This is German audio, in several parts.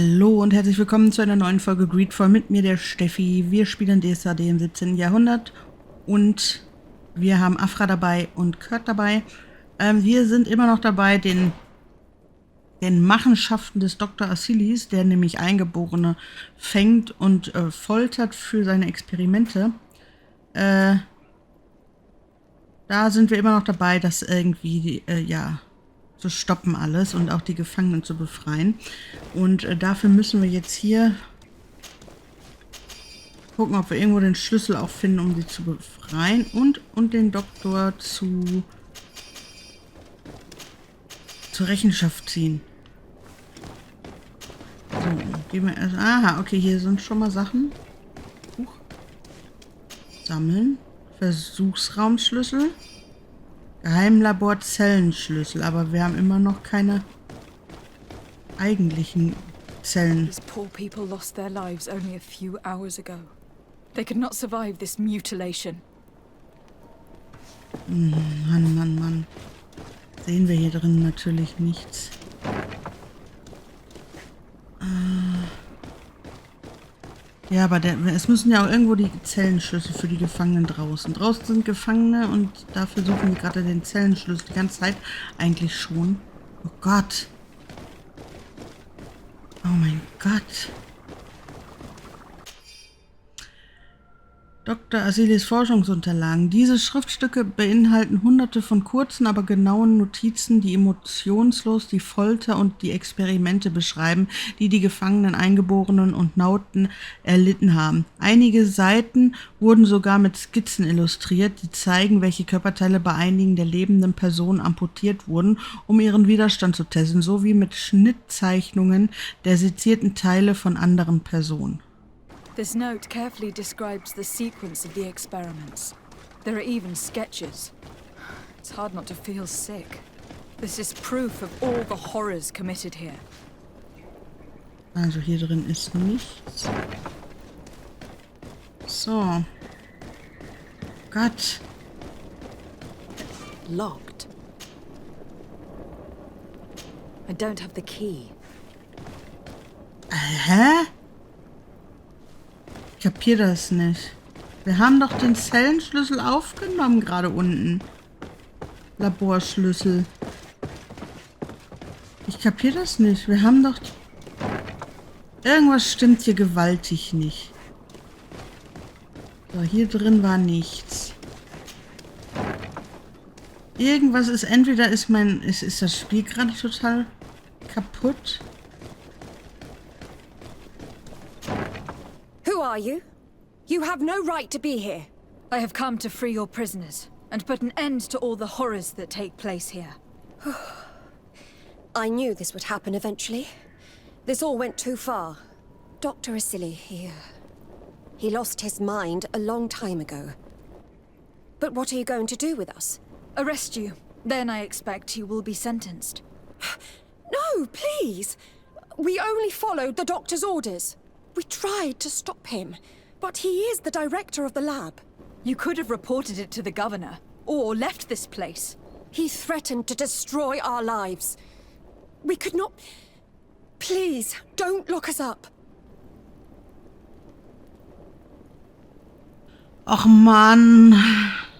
Hallo und herzlich willkommen zu einer neuen Folge Greedfall mit mir, der Steffi. Wir spielen De Sardet im 17. Jahrhundert und wir haben Afra dabei und Kurt dabei. Wir sind immer noch dabei, den Machenschaften des Dr. Asilis, der nämlich Eingeborene fängt und foltert für seine Experimente. Da sind wir immer noch dabei, das irgendwie, zu stoppen alles und auch die Gefangenen zu befreien. Und dafür müssen wir jetzt hier gucken, ob wir irgendwo den Schlüssel auch finden, um sie zu befreien und den Doktor zur Rechenschaft ziehen. So, gehen wir erst. Aha, okay, hier sind schon mal Sachen. Sammeln. Versuchsraumschlüssel. Geheimlabor Zellenschlüssel, aber wir haben immer noch keine eigentlichen Zellen. These poor people lost their lives only a few hours ago. They could not survive this mutilation. Mann. Sehen wir hier drin natürlich nichts. Ja, aber es müssen ja auch irgendwo die Zellenschlüssel für die Gefangenen draußen. Draußen sind Gefangene und dafür suchen wir gerade den Zellenschlüssel die ganze Zeit eigentlich schon. Oh Gott. Oh mein Gott. Dr. Asilis Forschungsunterlagen. Diese Schriftstücke beinhalten hunderte von kurzen, aber genauen Notizen, die emotionslos die Folter und die Experimente beschreiben, die die Gefangenen, Eingeborenen und Nauten erlitten haben. Einige Seiten wurden sogar mit Skizzen illustriert, die zeigen, welche Körperteile bei einigen der lebenden Personen amputiert wurden, um ihren Widerstand zu testen, sowie mit Schnittzeichnungen der sezierten Teile von anderen Personen. This note carefully describes the sequence of the experiments. There are even sketches. It's hard not to feel sick. This is proof of all the horrors committed here. Also hier drin ist nichts. So. Gott. Locked. I don't have the key. Hä? Ich kapier das nicht. Wir haben doch den Zellenschlüssel aufgenommen gerade unten. Laborschlüssel. Ich kapier das nicht. Wir haben doch... Irgendwas stimmt hier gewaltig nicht. So, hier drin war nichts. Irgendwas ist... Entweder ist ist das Spiel gerade total kaputt. Who are you? You have no right to be here. I have come to free your prisoners and put an end to all the horrors that take place here. I knew this would happen eventually. This all went too far. Dr. Asili, he lost his mind a long time ago. But what are you going to do with us? Arrest you. Then I expect you will be sentenced. No, please. We only followed the doctor's orders. We tried to stop him, but he is the director of the lab. You could have reported it to the governor, or left this place. He threatened to destroy our lives. We could not... Please, don't lock us up. Ach Mann,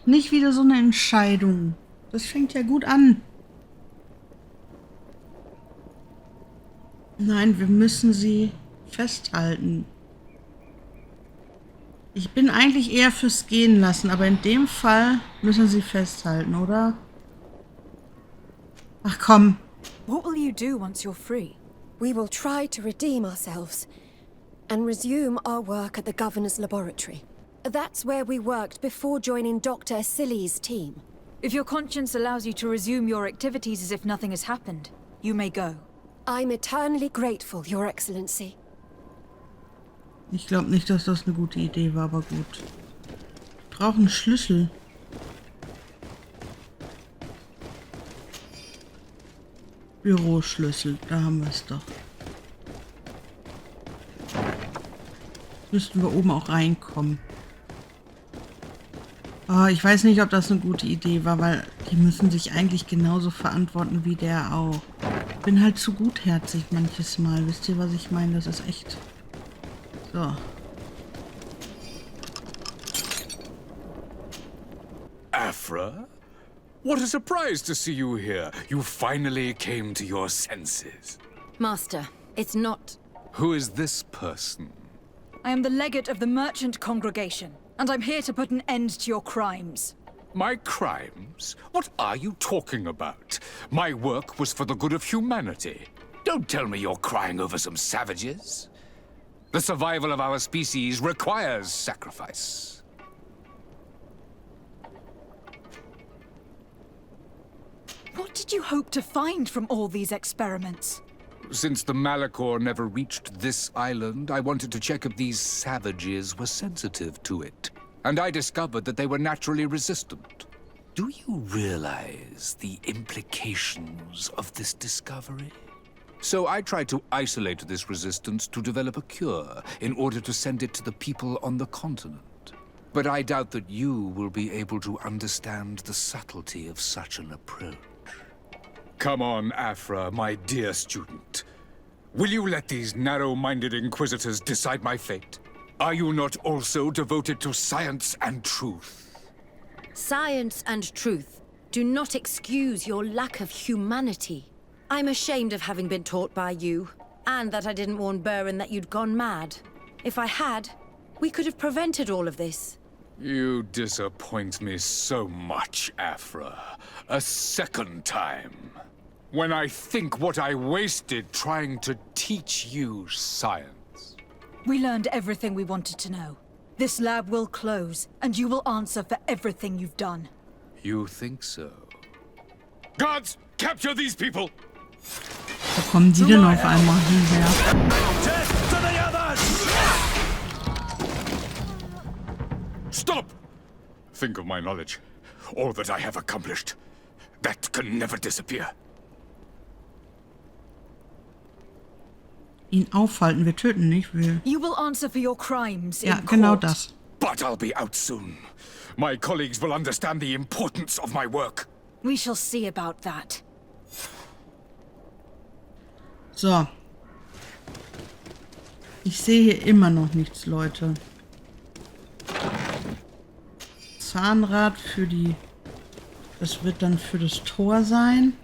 nicht wieder so eine Entscheidung. Das fängt ja gut an. Nein, wir müssen sie festhalten. Ich bin eigentlich eher fürs Gehen lassen, aber in dem Fall müssen sie festhalten, oder? Ach komm. What will you do once you're free? We will try to redeem ourselves and resume our work at the governor's laboratory. That's where we worked before joining Dr. Asili's team. If your conscience allows you to resume your activities as if nothing has happened, you may go. I'm eternally grateful, Your Excellency. Ich glaube nicht, dass das eine gute Idee war, aber gut. Wir brauchen einen Schlüssel. Büroschlüssel, da haben wir es doch. Müssten wir oben auch reinkommen. Oh, ich weiß nicht, ob das eine gute Idee war, weil die müssen sich eigentlich genauso verantworten wie der auch. bin halt zu gutherzig manches Mal. Wisst ihr, was ich meine? Das ist echt... So. Afra? What a surprise to see you here. You finally came to your senses. Master, it's not... Who is this person? I am the legate of the merchant congregation, and I'm here to put an end to your crimes. My crimes? What are you talking about? My work was for the good of humanity. Don't tell me you're crying over some savages. The survival of our species requires sacrifice. What did you hope to find from all these experiments? Since the Malichor never reached this island, I wanted to check if these savages were sensitive to it. And I discovered that they were naturally resistant. Do you realize the implications of this discovery? So I tried to isolate this resistance to develop a cure in order to send it to the people on the continent. But I doubt that you will be able to understand the subtlety of such an approach. Come on, Afra, my dear student. Will you let these narrow-minded inquisitors decide my fate? Are you not also devoted to science and truth? Science and truth do not excuse your lack of humanity. I'm ashamed of having been taught by you, and that I didn't warn Burin that you'd gone mad. If I had, we could have prevented all of this. You disappoint me so much, Afra. A second time. When I think what I wasted trying to teach you science. We learned everything we wanted to know. This lab will close, and you will answer for everything you've done. You think so? Guards, capture these people! Wo kommen die denn auf einmal hierher? Stop! Think of my knowledge. All that I have accomplished. That can never disappear. Ihn aufhalten, wir töten nicht, wir... You will answer for your crimes Ja, in genau court. das. But I'll be out soon. My colleagues will understand the importance of my work. We shall see about that. So. Ich sehe hier immer noch nichts, Leute. Zahnrad für die... Das wird dann für das Tor sein.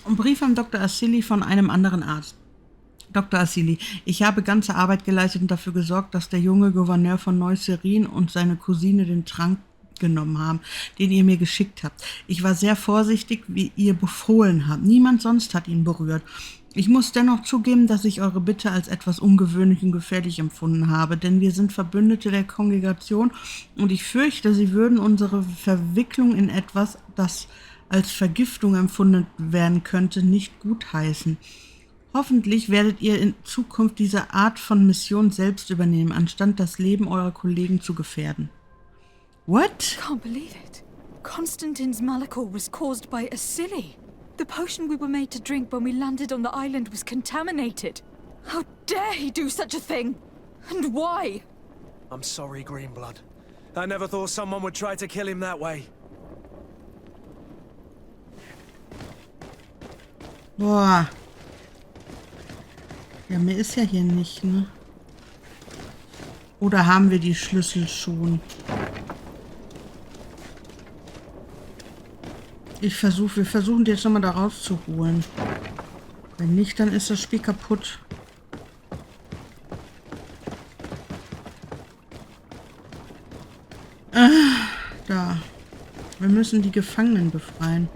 Ein Brief an Dr. Asili von einem anderen Arzt. Dr. Asili, ich habe ganze Arbeit geleistet und dafür gesorgt, dass der junge Gouverneur von Neuserin und seine Cousine den Trank genommen haben, den ihr mir geschickt habt. Ich war sehr vorsichtig, wie ihr befohlen habt. Niemand sonst hat ihn berührt. Ich muss dennoch zugeben, dass ich eure Bitte als etwas ungewöhnlich und gefährlich empfunden habe, denn wir sind Verbündete der Kongregation und ich fürchte, sie würden unsere Verwicklung in etwas, das als Vergiftung empfunden werden könnte, nicht gutheißen. Hoffentlich werdet ihr in Zukunft diese Art von Mission selbst übernehmen, anstatt das Leben eurer Kollegen zu gefährden. What? Can't believe it. Constantine's Malichor was caused by Asili. The potion we were made to drink when we landed on the island was contaminated. How dare he do such a thing? And why? I'm sorry, Greenblood. I never thought someone would try to kill him that way. Boah. Ja, mehr ist ja hier nicht, ne? Oder haben wir die Schlüssel schon? Wir versuchen die jetzt nochmal da rauszuholen. Wenn nicht, dann ist das Spiel kaputt. Da. Wir müssen die Gefangenen befreien.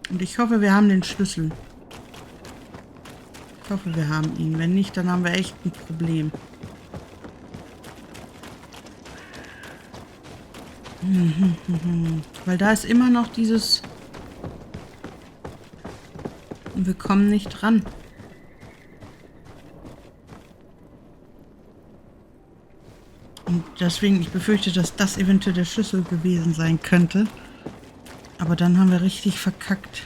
Und ich hoffe, wir haben den Schlüssel. Ich hoffe, wir haben ihn. Wenn nicht, dann haben wir echt ein Problem. Weil da ist immer noch dieses... Wir kommen nicht dran. Und deswegen, ich befürchte, dass das eventuell der Schlüssel gewesen sein könnte. Aber dann haben wir richtig verkackt.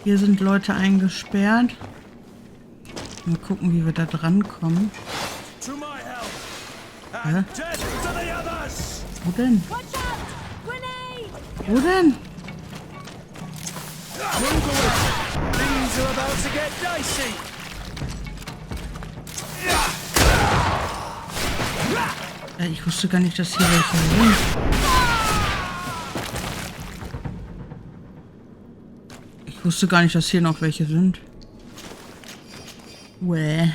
Hier sind Leute eingesperrt. Mal gucken, wie wir da dran kommen. Wo denn? Watch out! Grenade! Wo denn? Move away! Things are about to get dicey! Ich wusste gar nicht, dass hier welche sind. Ich wusste gar nicht, dass hier noch welche sind. Wäh.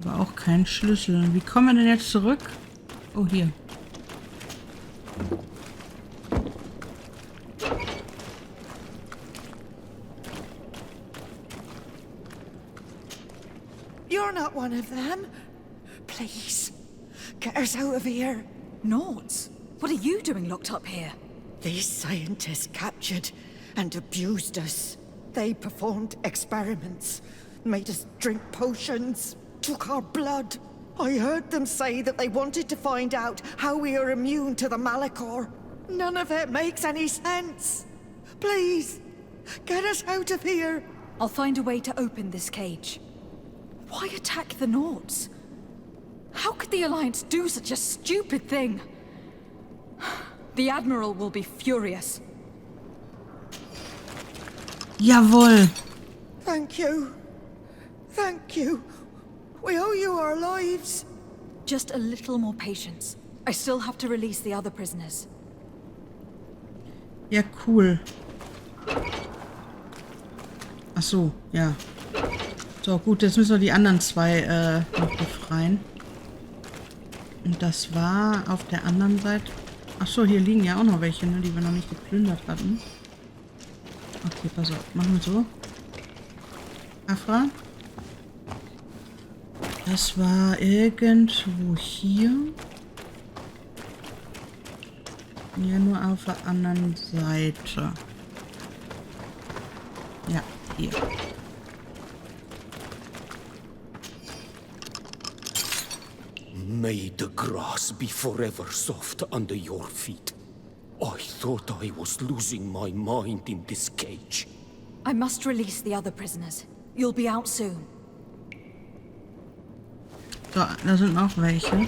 Aber auch kein Schlüssel. Wie kommen wir denn jetzt zurück? Oh, hier. You're not one of them. Please, get us out of here. Nords? What are you doing locked up here? These scientists captured and abused us. They performed experiments, made us drink potions, took our blood. I heard them say that they wanted to find out how we are immune to the Malichor. None of it makes any sense. Please, get us out of here. I'll find a way to open this cage. Why attack the Nords? How could the Alliance do such a stupid thing? The Admiral will be furious. Jawohl. Thank you. Thank you. We owe you our lives. Just a little more patience. I still have to release the other prisoners. Ja, cool. Ach so, ja. So, gut, jetzt müssen wir die anderen zwei noch befreien. Und das war auf der anderen Seite. Ach so, hier liegen ja auch noch welche, ne, die wir noch nicht geplündert hatten. Okay, pass auf. Machen wir so. Afra. Das war irgendwo hier. Ja, nur auf der anderen Seite. Ja, hier. May the grass be forever soft under your feet. I thought I was losing my mind in this cage. I must release the other prisoners. You'll be out soon. So, da sind noch welche.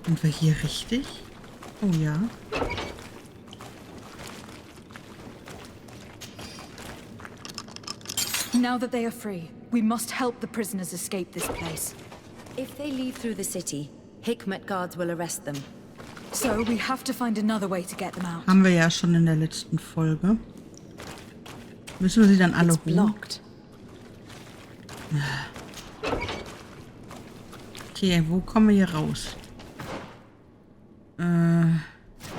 Sind wir hier richtig? Oh ja. Now that they are free, we must help the prisoners escape this place. If they leave through the city, Hikmet guards will arrest them. So we have to find another way to get them out. Haben wir ja schon in der letzten Folge. Müssen wir sie dann alle holen? Blocked. Okay, wo kommen wir hier raus?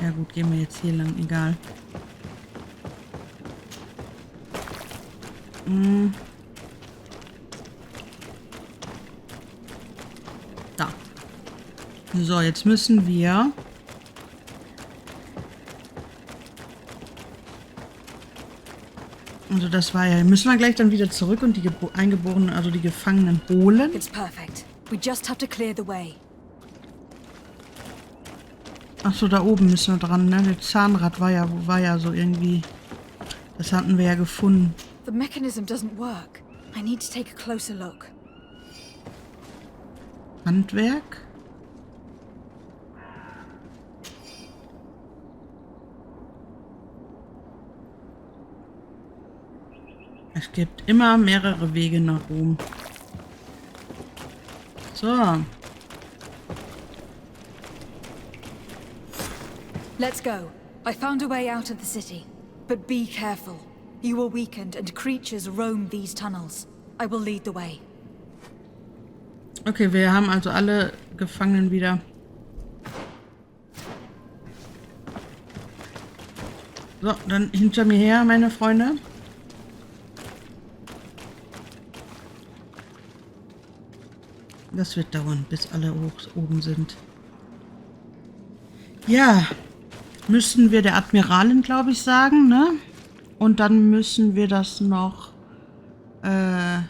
Ja gut, gehen wir jetzt hier lang, egal. Da. So, jetzt müssen wir... Also das war ja... Müssen wir gleich dann wieder zurück und die Eingeborenen, also die Gefangenen holen? It's perfect. We just have to clear the way. Ach so, da oben müssen wir dran, ne? Das Zahnrad war ja so irgendwie... Das hatten wir ja gefunden. The mechanism doesn't work. I need to take a closer look. Handwerk? Es gibt immer mehrere Wege nach Rom. So. Let's go. I found a way out of the city. But be careful. You are weakened and creatures roam these tunnels. I will lead the way. Okay, wir haben also alle Gefangenen wieder. So, dann hinter mir her, meine Freunde. Das wird dauern, bis alle oben sind. Ja, müssen wir der Admiralin, glaube ich, sagen, ne? Und dann müssen wir das noch... Wem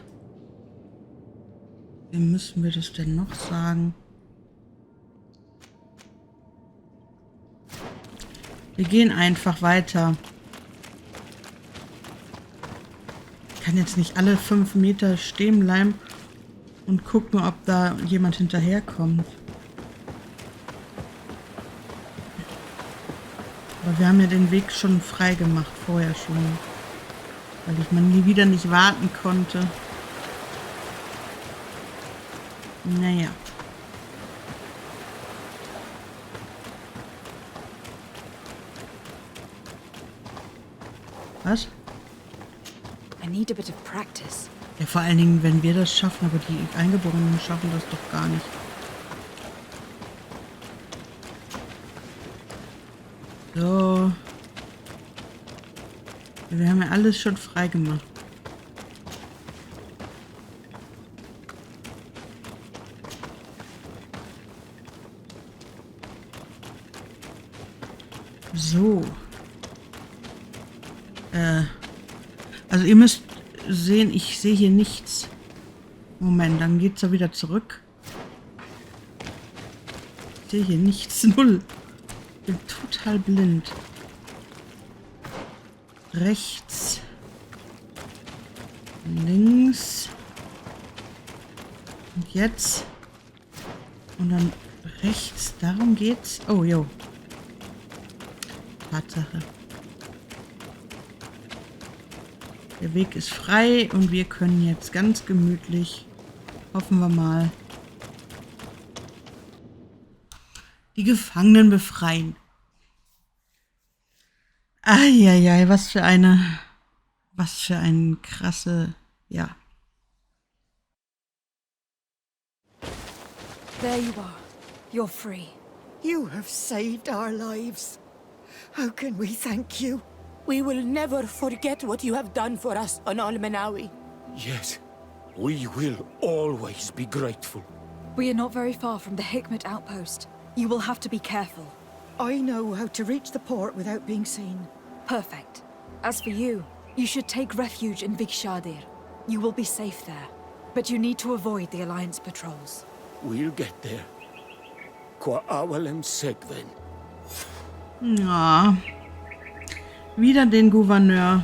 müssen wir das denn noch sagen? Wir gehen einfach weiter. Ich kann jetzt nicht alle 5 Meter stehen bleiben und gucken, ob da jemand hinterherkommt. Aber wir haben ja den Weg schon frei gemacht, vorher schon. Weil ich mal nie wieder nicht warten konnte. Naja. Was? I need a bit of practice. Ja, vor allen Dingen, wenn wir das schaffen, aber die Eingeborenen schaffen das doch gar nicht. So. Wir haben ja alles schon frei gemacht. So. Also ihr müsst sehen, ich sehe hier nichts. Moment, dann geht's ja wieder zurück. Ich sehe hier nichts. Null. Ich bin total blind. Rechts. Links. Und jetzt. Und dann rechts. Darum geht's. Oh, jo. Tatsache. Der Weg ist frei und wir können jetzt ganz gemütlich, hoffen wir mal, die Gefangenen befreien. Eieiei, was für eine krasse, ja. There you are. You're free. You have saved our lives. How can we thank you? We will never forget what you have done for us on Almenawi. Yes, we will always be grateful. We are not very far from the Hikmet outpost. You will have to be careful. I know how to reach the port without being seen. Perfect. As for you, you should take refuge in Vikshadir. You will be safe there. But you need to avoid the Alliance patrols. We'll get there. Qua awalem segven. Ja. Wieder den Gouverneur.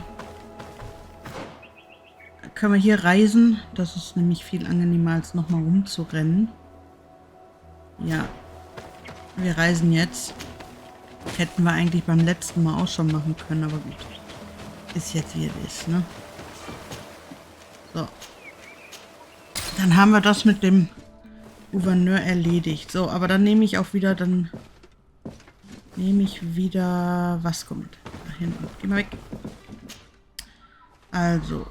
Können wir hier reisen? Das ist nämlich viel angenehmer, als nochmal rumzurennen. Ja. Wir reisen jetzt. Hätten wir eigentlich beim letzten Mal auch schon machen können, aber gut. Ist jetzt wie es ist, ne? So. Dann haben wir das mit dem Gouverneur erledigt. So, aber dann nehme ich auch wieder, was kommt da hinten? Geh mal weg. Also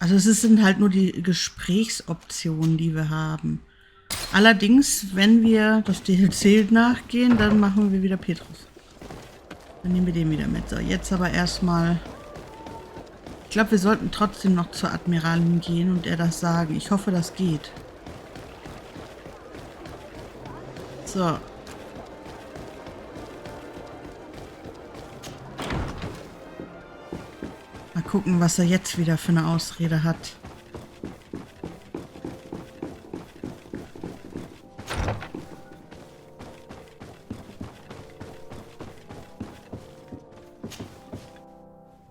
es sind halt nur die Gesprächsoptionen, die wir haben. Allerdings, wenn wir das DLC nachgehen, dann machen wir wieder Petrus. Dann nehmen wir den wieder mit. So, jetzt aber erstmal. Ich glaube, wir sollten trotzdem noch zur Admiralin gehen und ihr das sagen. Ich hoffe, das geht. So. Mal gucken, was er jetzt wieder für eine Ausrede hat.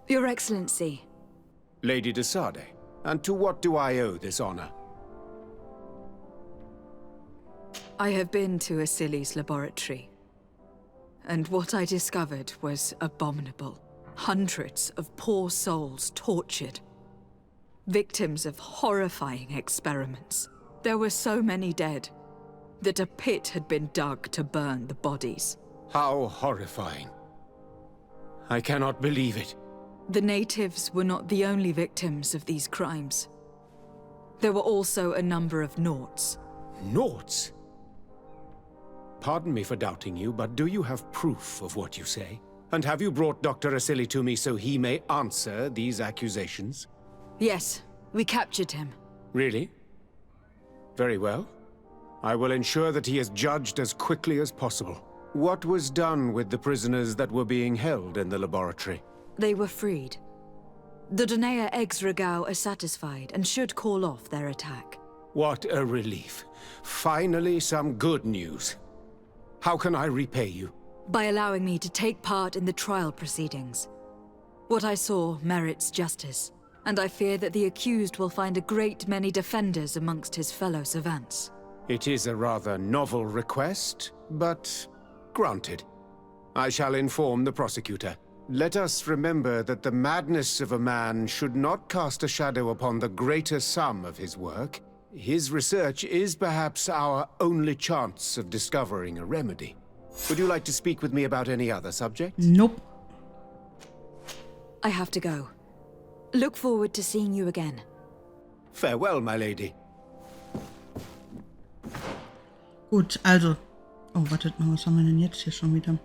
Your Excellency. Lady De Sardet, and to what do I owe this honor? I have been to Asili's laboratory, and what I discovered was abominable. Hundreds of poor souls tortured. Victims of horrifying experiments. There were so many dead that a pit had been dug to burn the bodies. How horrifying. I cannot believe it. The natives were not the only victims of these crimes. There were also a number of Naughts. Naughts? Pardon me for doubting you, but do you have proof of what you say? And have you brought Dr. Asili to me so he may answer these accusations? Yes, we captured him. Really? Very well. I will ensure that he is judged as quickly as possible. What was done with the prisoners that were being held in the laboratory? They were freed. The Donea ex-Regao are satisfied and should call off their attack. What a relief. Finally some good news. How can I repay you? by allowing me to take part in the trial proceedings. What I saw merits justice, and I fear that the accused will find a great many defenders amongst his fellow savants. It is a rather novel request, but granted. I shall inform the prosecutor. Let us remember that the madness of a man should not cast a shadow upon the greater sum of his work. His research is perhaps our only chance of discovering a remedy. Would you like to speak with me about any other subject? Nope. I have to go. Look forward to seeing you again. Farewell, my lady. Gut, also. Oh, wartet mal, was haben wir denn jetzt hier schon wieder?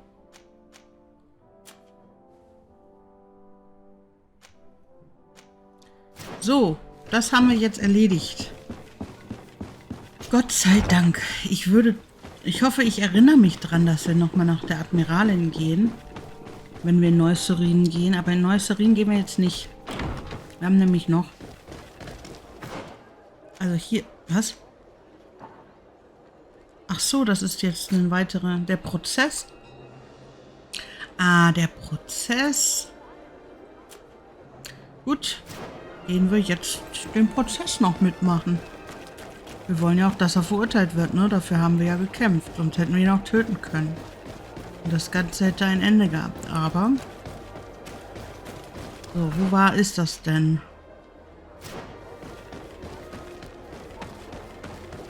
So, das haben wir jetzt erledigt. Gott sei Dank. Ich hoffe, ich erinnere mich dran, dass wir nochmal nach der Admiralin gehen. Wenn wir in Neuserin gehen. Aber in Neuserin gehen wir jetzt nicht. Wir haben nämlich noch... Also hier... Was? Ach so, das ist jetzt ein weiterer... Der Prozess. Ah, der Prozess. Gut. Gehen wir jetzt den Prozess noch mitmachen. Wir wollen ja auch, dass er verurteilt wird, ne? Dafür haben wir ja gekämpft. Sonst hätten wir ihn auch töten können. Und das Ganze hätte ein Ende gehabt. Aber... So, ist das denn?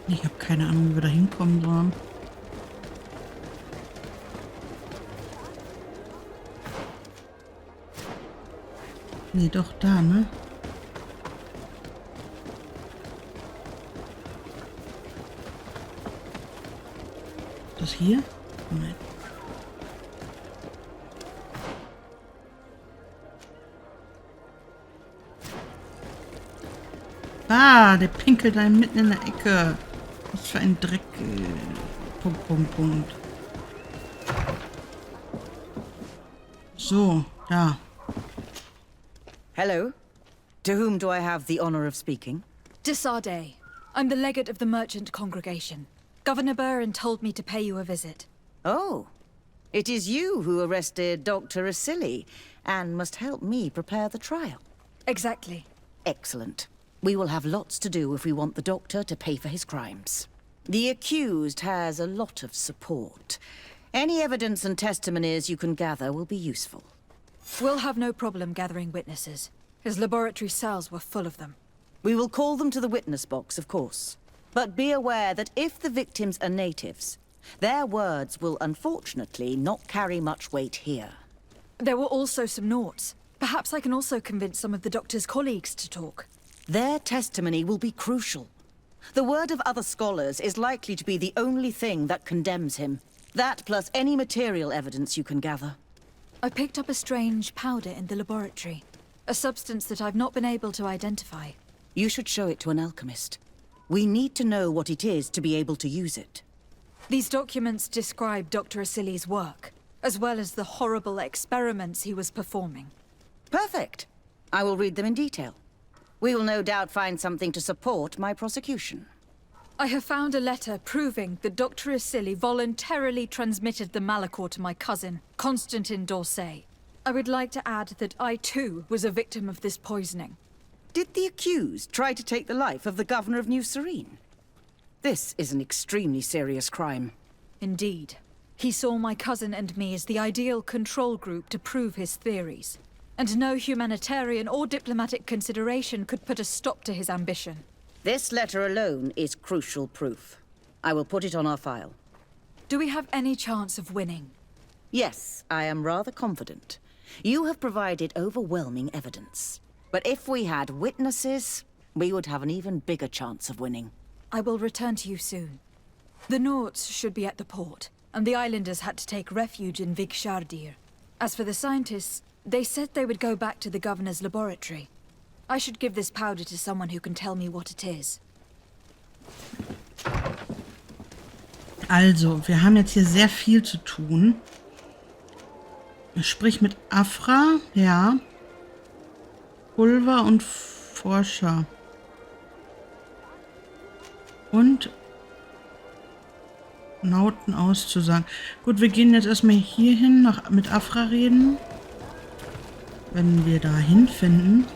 Ich habe keine Ahnung, wie wir da hinkommen sollen. Nee, doch da, ne? Das hier? Moment. Ah, der pinkelt da mitten in der Ecke. Was für ein Dreck. Punkt. So, da. Hello. To whom do I have the honor of speaking? De Sardet. I'm the legate of the merchant congregation. Governor Burren told me to pay you a visit. Oh. It is you who arrested Dr. Asili and must help me prepare the trial. Exactly. Excellent. We will have lots to do if we want the doctor to pay for his crimes. The accused has a lot of support. Any evidence and testimonies you can gather will be useful. We'll have no problem gathering witnesses. His laboratory cells were full of them. We will call them to the witness box, of course. But be aware that if the victims are natives, their words will unfortunately not carry much weight here. There were also some Nauts. Perhaps I can also convince some of the doctor's colleagues to talk. Their testimony will be crucial. The word of other scholars is likely to be the only thing that condemns him. That plus any material evidence you can gather. I picked up a strange powder in the laboratory. A substance that I've not been able to identify. You should show it to an alchemist. We need to know what it is to be able to use it. These documents describe Dr. Asili's work, as well as the horrible experiments he was performing. Perfect. I will read them in detail. We will no doubt find something to support my prosecution. I have found a letter proving that Dr. Asili voluntarily transmitted the Malichor to my cousin, Constantin d'Orsay. I would like to add that I too was a victim of this poisoning. Did the accused try to take the life of the governor of New Serene? This is an extremely serious crime. Indeed. He saw my cousin and me as the ideal control group to prove his theories. And no humanitarian or diplomatic consideration could put a stop to his ambition. This letter alone is crucial proof. I will put it on our file. Do we have any chance of winning? Yes, I am rather confident. You have provided overwhelming evidence. But if we had witnesses, we would have an even bigger chance of winning. I will return to you soon. The Nauts should be at the port, and the islanders had to take refuge in Vigshardir. As for the scientists, they said they would go back to the governor's laboratory. I should give this powder to someone who can tell me what it is. Also, wir haben jetzt hier sehr viel zu tun. Sprich mit Afra, ja. Pulver und Forscher. Und Nauten auszusagen. Gut, wir gehen jetzt erstmal hier hin, mit Afra reden. Wenn wir da hinfinden.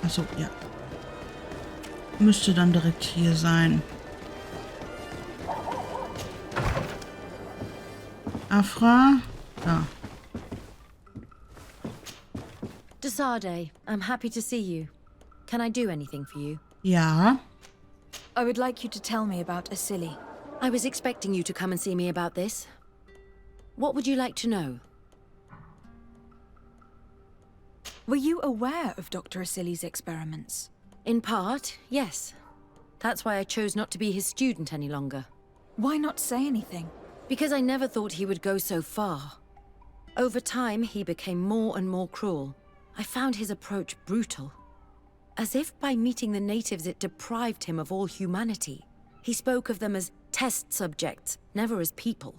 Achso, ja. Müsste dann direkt hier sein. Afra. Da. De Sardet, I'm happy to see you. Can I do anything for you? Ja. I would like you to tell me about Asili. I was expecting you to come and see me about this. What would you like to know? Were you aware of Dr. Asili's experiments? In part, yes. That's why I chose not to be his student any longer. Why not say anything? Because I never thought he would go so far. Over time, he became more and more cruel. I found his approach brutal. As if by meeting the natives it deprived him of all humanity. He spoke of them as test subjects, never as people.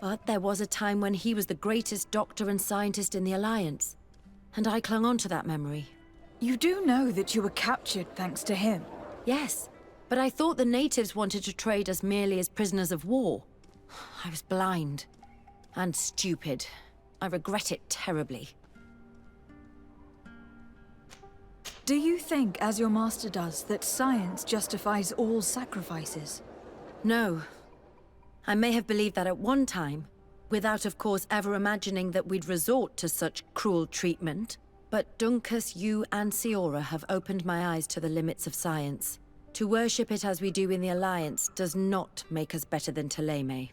But there was a time when he was the greatest doctor and scientist in the Alliance. And I clung on to that memory. You do know that you were captured thanks to him? Yes, but I thought the natives wanted to trade us merely as prisoners of war. I was blind. And stupid. I regret it terribly. Do you think, as your master does, that science justifies all sacrifices? No. I may have believed that at one time, without of course ever imagining that we'd resort to such cruel treatment. But Dunkus, you and Siora have opened my eyes to the limits of science. To worship it as we do in the Alliance does not make us better than Teleme.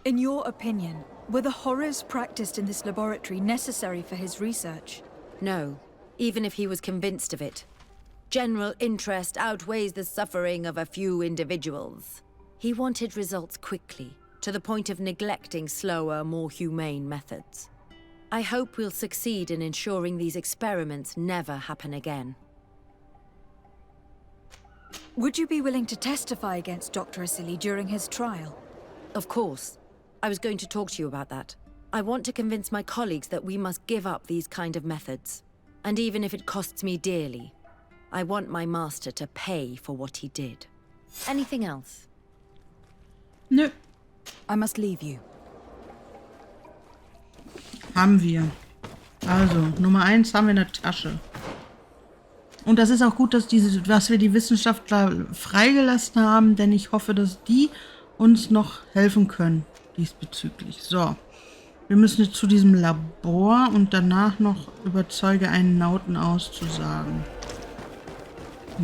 In your opinion, were the horrors practiced in this laboratory necessary for his research? No, even if he was convinced of it. General interest outweighs the suffering of a few individuals. He wanted results quickly, to the point of neglecting slower, more humane methods. I hope we'll succeed in ensuring these experiments never happen again. Would you be willing to testify against Dr. Asili during his trial? Of course. I was going to talk to you about that. I want to convince my colleagues that we must give up these kind of methods. And even if it costs me dearly, I want my master to pay for what he did. Anything else? Nö. I must leave you. Haben wir. Also, Nummer 1 haben wir in der Tasche. Und das ist auch gut, dass wir die Wissenschaftler freigelassen haben, denn ich hoffe, dass die uns noch helfen können diesbezüglich. So, wir müssen jetzt zu diesem Labor und danach noch überzeuge einen Nauten auszusagen.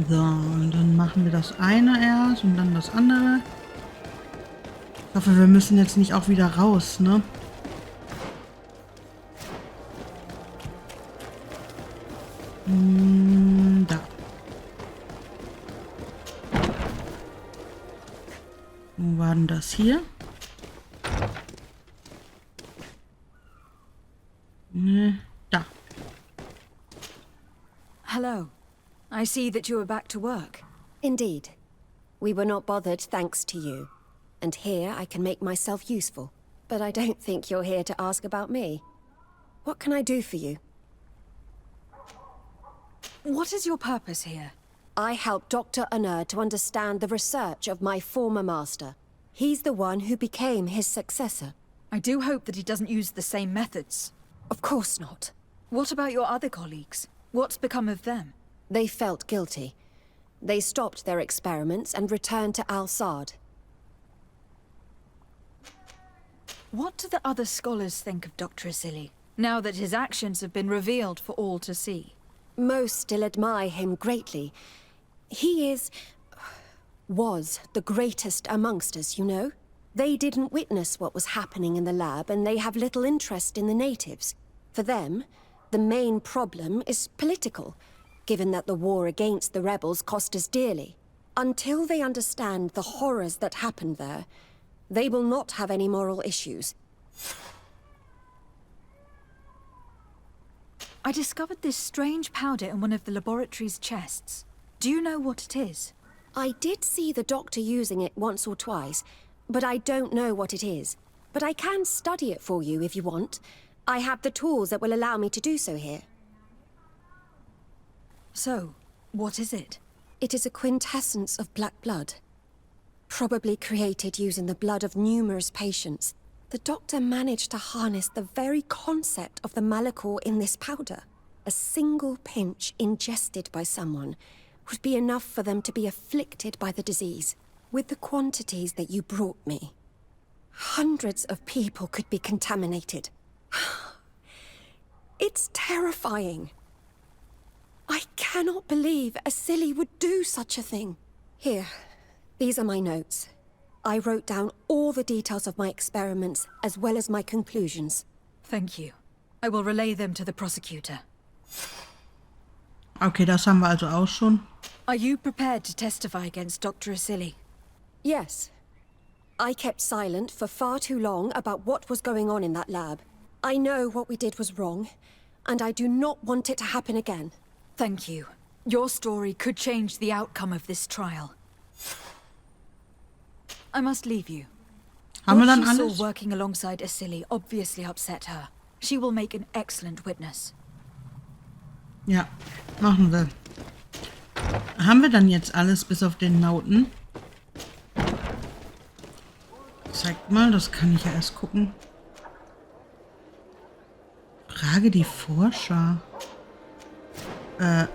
So, und dann machen wir das eine erst und dann das andere. Ich hoffe, wir müssen jetzt nicht auch wieder raus, ne? Da. Wo war denn das hier? Ne, da. Hello. I see that you are back to work. Indeed. We were not bothered thanks to you. And here I can make myself useful. But I don't think you're here to ask about me. What can I do for you? What is your purpose here? I help Dr. Unur to understand the research of my former master. He's the one who became his successor. I do hope that he doesn't use the same methods. Of course not. What about your other colleagues? What's become of them? They felt guilty. They stopped their experiments and returned to Al-Sad. What do the other scholars think of Dr. Asili, now that his actions have been revealed for all to see? Most still admire him greatly. He was the greatest amongst us, you know? They didn't witness what was happening in the lab, and they have little interest in the natives. For them, the main problem is political, given that the war against the rebels cost us dearly. Until they understand the horrors that happened there, they will not have any moral issues. I discovered this strange powder in one of the laboratory's chests. Do you know what it is? I did see the doctor using it once or twice, but I don't know what it is. but I can study it for you if you want. I have the tools that will allow me to do so here. So, what is it? It is a quintessence of black blood. Probably created using the blood of numerous patients. The doctor managed to harness the very concept of the Malichor in this powder. A single pinch ingested by someone would be enough for them to be afflicted by the disease. With the quantities that you brought me, hundreds of people could be contaminated. It's terrifying. I cannot believe Asili would do such a thing. Here, these are my notes. I wrote down all the details of my experiments, as well as my conclusions. Thank you. I will relay them to the prosecutor. Okay, das haben wir also auch schon. Are you prepared to testify against Dr. Asili? Yes. I kept silent for far too long about what was going on in that lab. I know what we did was wrong, and I do not want it to happen again. Thank you. Your story could change the outcome of this trial. I must leave you. Haben wir What dann you alles? saw working alongside Asili obviously upset her. She will make an excellent witness. Ja, machen wir. Haben wir dann jetzt alles bis auf den Nauten? Zeigt mal, das kann ich ja erst gucken. Frage die Forscher. Also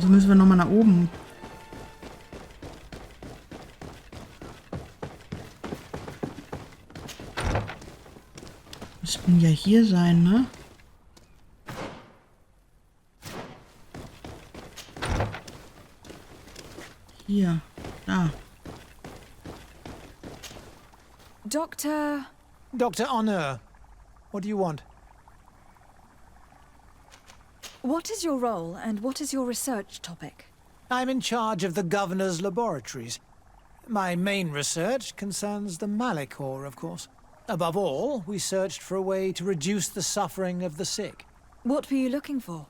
müssen wir nochmal nach oben. Müssten ja hier sein, ne? Hier, da. Doctor... Dr. Honor, what do you want? What is your role and what is your research topic? I'm in charge of the governor's laboratories. My main research concerns the Malichor, of course. Above all, we searched for a way to reduce the suffering of the sick. What were you looking for?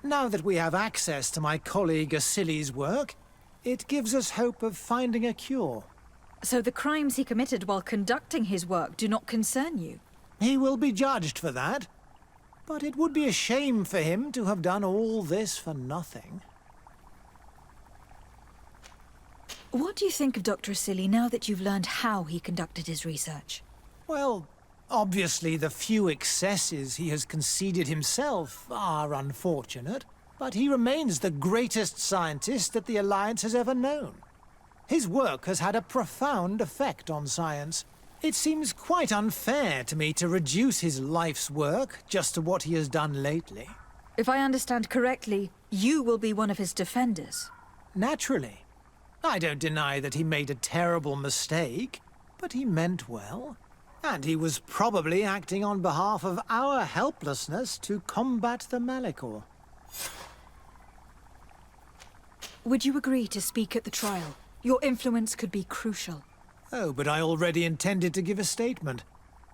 Now that we have access to my colleague Asili's work, it gives us hope of finding a cure. So the crimes he committed while conducting his work do not concern you? He will be judged for that. But it would be a shame for him to have done all this for nothing. What do you think of Dr. Asili now that you've learned how he conducted his research? Well, obviously the few excesses he has conceded himself are unfortunate, but he remains the greatest scientist that the Alliance has ever known. His work has had a profound effect on science. It seems quite unfair to me to reduce his life's work just to what he has done lately. If I understand correctly, you will be one of his defenders. Naturally. I don't deny that he made a terrible mistake, but he meant well. And he was probably acting on behalf of our helplessness to combat the Malichor. Would you agree to speak at the trial? Your influence could be crucial. Oh, but I already intended to give a statement.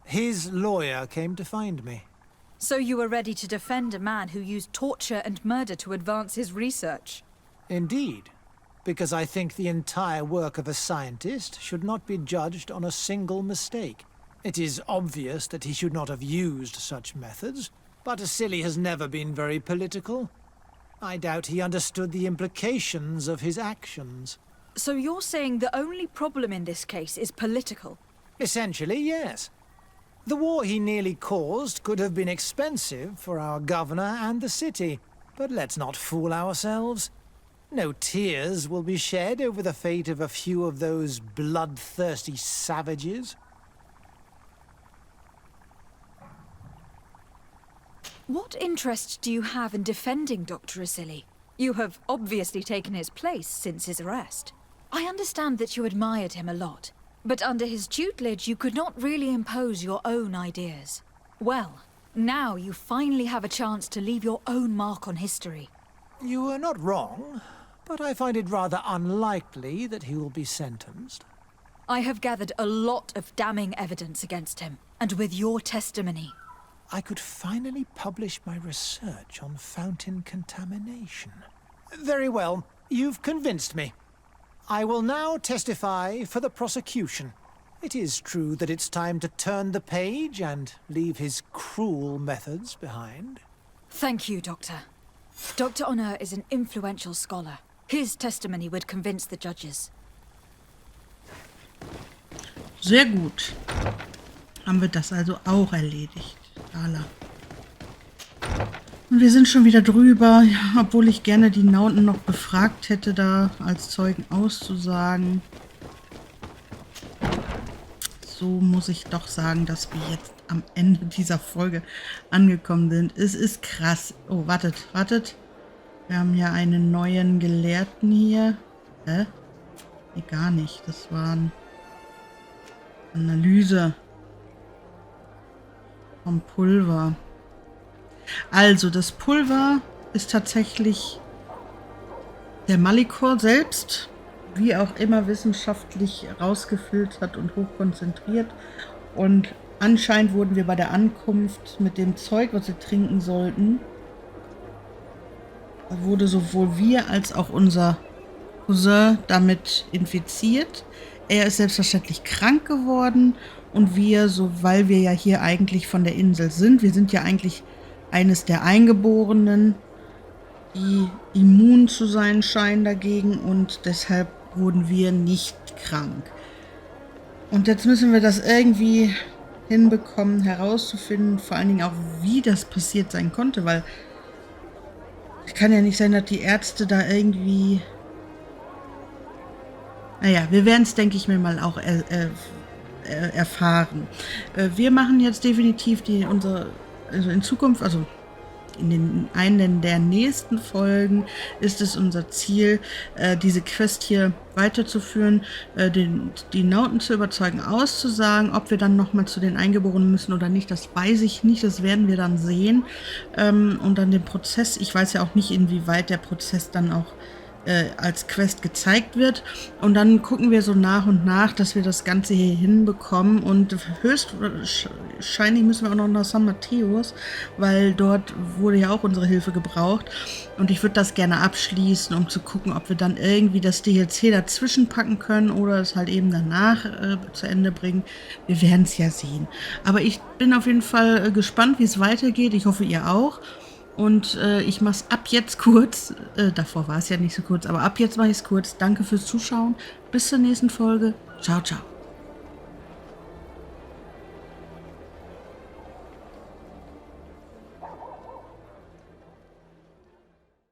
His lawyer came to find me. So you were ready to defend a man who used torture and murder to advance his research? Indeed, because I think the entire work of a scientist should not be judged on a single mistake. It is obvious that he should not have used such methods, but Asili has never been very political. I doubt he understood the implications of his actions. So you're saying the only problem in this case is political? Essentially, yes. The war he nearly caused could have been expensive for our governor and the city, but let's not fool ourselves. No tears will be shed over the fate of a few of those bloodthirsty savages. What interest do you have in defending Dr. Asili? You have obviously taken his place since his arrest. I understand that you admired him a lot, but under his tutelage you could not really impose your own ideas. Well, now you finally have a chance to leave your own mark on history. You are not wrong, but I find it rather unlikely that he will be sentenced. I have gathered a lot of damning evidence against him, and with your testimony, I could finally publish my research on fountain contamination. Very well, you've convinced me. I will now testify for the prosecution. It is true that it's time to turn the page and leave his cruel methods behind. Thank you, Doctor. Dr. Honor is an influential scholar. His testimony would convince the judges. Sehr gut. Haben wir das also auch erledigt. Dala. Und wir sind schon wieder drüber, obwohl ich gerne die Naunten noch befragt hätte, da als Zeugen auszusagen. So muss ich doch sagen, dass wir jetzt am Ende dieser Folge angekommen sind. Es ist krass. Oh, wartet. Wir haben ja einen neuen Gelehrten hier. Hä? Nee, gar nicht. Das war eine Analyse vom Pulver. Also, das Pulver ist tatsächlich der Malichor selbst, wie auch immer wissenschaftlich rausgefiltert und hochkonzentriert. Und anscheinend wurden wir bei der Ankunft mit dem Zeug, was wir trinken sollten, wurde sowohl wir als auch unser Cousin damit infiziert. Er ist selbstverständlich krank geworden und wir, so weil wir ja hier eigentlich von der Insel sind, wir sind ja eigentlich eines der Eingeborenen, die immun zu sein scheinen dagegen und deshalb wurden wir nicht krank. Und jetzt müssen wir das irgendwie hinbekommen, herauszufinden, vor allen Dingen auch, wie das passiert sein konnte, weil es kann ja nicht sein, dass die Ärzte da irgendwie... Naja, wir werden es, denke ich mir mal, auch erfahren. Wir machen jetzt definitiv also in Zukunft, also in einen der nächsten Folgen ist es unser Ziel, diese Quest hier weiterzuführen, die Naunten zu überzeugen, auszusagen. Ob wir dann nochmal zu den Eingeborenen müssen oder nicht, das weiß ich nicht, das werden wir dann sehen. Und dann den Prozess, ich weiß ja auch nicht, inwieweit der Prozess dann auch als Quest gezeigt wird. Und dann gucken wir so nach und nach, dass wir das Ganze hier hinbekommen. Und höchstwahrscheinlich müssen wir auch noch nach San Mateos, weil dort wurde ja auch unsere Hilfe gebraucht. Und ich würde das gerne abschließen, um zu gucken, ob wir dann irgendwie das DLC dazwischen packen können oder es halt eben danach zu Ende bringen. Wir werden es ja sehen. Aber ich bin auf jeden Fall gespannt, wie es weitergeht. Ich hoffe, ihr auch. Und ich mache es ab jetzt kurz. Davor war es ja nicht so kurz, aber ab jetzt mache ich es kurz. Danke fürs Zuschauen. Bis zur nächsten Folge. Ciao, ciao.